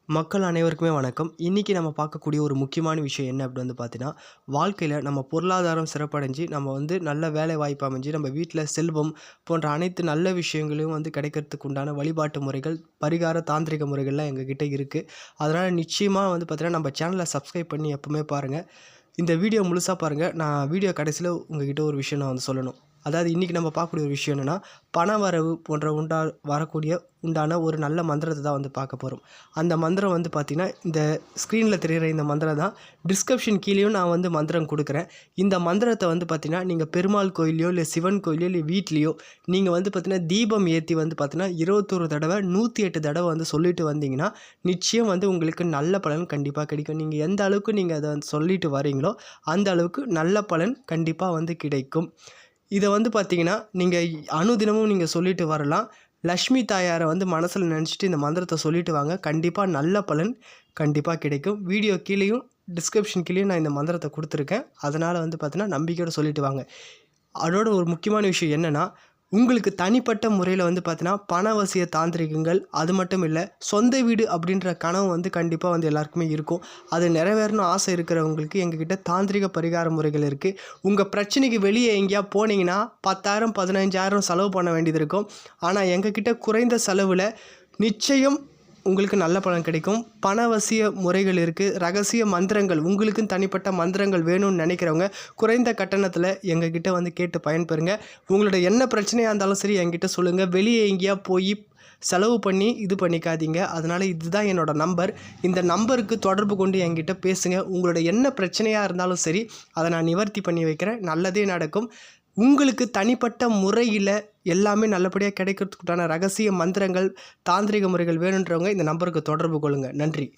மக்கள் அனைவருக்குமே வணக்கம். இன்னைக்கு நம்ம பார்க்கக்கூடிய ஒரு முக்கியமான விஷயம் என்ன அப்படின்னு வந்து பார்த்தீங்கன்னா, வாழ்க்கையில நம்ம பொருளாதாரம் சிறப்படைஞ்சு, நம்ம வந்து நல்ல வேலை வாய்ப்பு அமைஞ்சு, நம்ம வீட்ல செல்வம் போன்ற அனைத்து நல்ல விஷயங்களையும் வந்து கிடைக்கிறதுக்கு உண்டான வழிபாட்டு முறைகள், பரிகார தாந்திரிக முறைகள்லாம் எங்ககிட்ட இருக்கு. அதனால நிச்சயமா வந்து பார்த்தீங்கன்னா, நம்ம சேனல சப்ஸ்கிரைப் பண்ணி எப்பவுமே பாருங்க. இந்த வீடியோ முழுசா பாருங்க. நான் வீடியோ கடைசியில உங்ககிட்ட ஒரு விஷயம் நான் வந்து சொல்லணும். அதாவது இன்னைக்கு நம்ம பார்க்கக்கூடிய ஒரு விஷயம் என்னன்னா, பண வரவு போன்ற வரக்கூடிய உண்டான ஒரு நல்ல மந்திரத்த தான் வந்து பார்க்க போறோம். அந்த மந்திரம் வந்து பார்த்தீங்கன்னா, இந்த ஸ்க்ரீன்ல தெரியிற இந்த மந்திரம் தான். டிஸ்கிரிப்ஷன் கீழேயும் நான் வந்து மந்திரம் குடுக்குறேன். இந்த மந்திரத்த வந்து பார்த்தீங்கன்னா, நீங்க பெருமாள் கோயில்லயோ, இல்ல சிவன் கோயில்லயோ, இல்ல வீட்லயோ நீங்க வந்து பார்த்தீங்கன்னா, தீபம் ஏத்தி வந்து பார்த்தீங்கன்னா, 21 தடவ 108 தடவ வந்து சொல்லிட்டு வந்தீங்கன்னா, நிச்சயம் வந்து உங்களுக்கு நல்ல பலன் கண்டிப்பா கிடைக்கும். நீங்க எந்த அளவுக்கு நீங்க அத சொல்லிட்டு வரீங்களோ, அந்த அளவுக்கு நல்ல பலன் கண்டிப்பா வந்து கிடைக்கும். இத வந்து பார்த்தீங்கன்னா, நீங்க அனுதினமும் நீங்க சொல்லிட்டு வரலாம். லக்ஷ்மி தாயார வந்து மனசுல நெனச்சுட்டு இந்த மந்திரத்த சொல்லிட்டு வாங்க. கண்டிப்பா நல்ல பலன் கண்டிப்பா கிடைக்கும். வீடியோ கீழேயும், டிஸ்கிரிப்ஷன் கீழேயும் நான் இந்த மந்திரத்த குடுத்துருக்கேன். அதனால வந்து பார்த்தீங்கன்னா, நம்பிக்கையோட சொல்லிட்டு வாங்க. அதோட ஒரு முக்கியமான விஷயம் என்னன்னா, உங்களுக்கு தனிப்பட்ட முறையில வந்து பார்த்தீங்கன்னா, பணவசிய தாந்திரிகங்கள், அது மட்டும் இல்ல, சொந்த வீடு அப்படின்ற கனவு வந்து கண்டிப்பா வந்து எல்லாருக்குமே இருக்கும். அது நிறைவேறணும்னு ஆசை இருக்கிறவங்களுக்கு எங்ககிட்ட தாந்திரிக பரிகார முறைகள் இருக்கு. உங்க பிரச்சனைக்கு வெளியே எங்கேயா போனீங்கன்னா, 10,000 15,000 செலவு பண்ண வேண்டியது இருக்கும். ஆனா எங்ககிட்ட குறைந்த செலவுல நிச்சயம் உங்களுக்கு நல்ல பலன் கிடைக்கும். பணவசிய முறைகள் இருக்கு. ரகசிய மந்திரங்கள், உங்களுக்குன்னு தனிப்பட்ட மந்திரங்கள் வேணும்னு நினைக்கிறவங்க, குறைந்த கட்டணத்தில எங்ககிட்ட வந்து கேட்டு பயன்பெறுங்க. உங்களோட என்ன பிரச்சனையா இருந்தாலும் சரி என்கிட்ட சொல்லுங்க. வெளியே எங்கேயா போய் செலவு பண்ணி இது பண்ணிக்காதீங்க. அதனால இதுதான் என்னோட நம்பர். இந்த நம்பருக்கு தொடர்பு கொண்டு என்கிட்ட பேசுங்க. உங்களோட என்ன பிரச்சனையா இருந்தாலும் சரி, அத நான் நிவர்த்தி பண்ணி வைக்கிறேன். நல்லதே நடக்கும். உங்களுக்கு தனிப்பட்ட முறையில எல்லாமே நல்லபடியா கிடைக்கிறதுக்கு உண்டான ரகசிய மந்திரங்கள், தாந்திரிக முறைகள் வேணுன்றவங்க இந்த நம்பருக்கு தொடர்பு கொள்ளுங்க. நன்றி.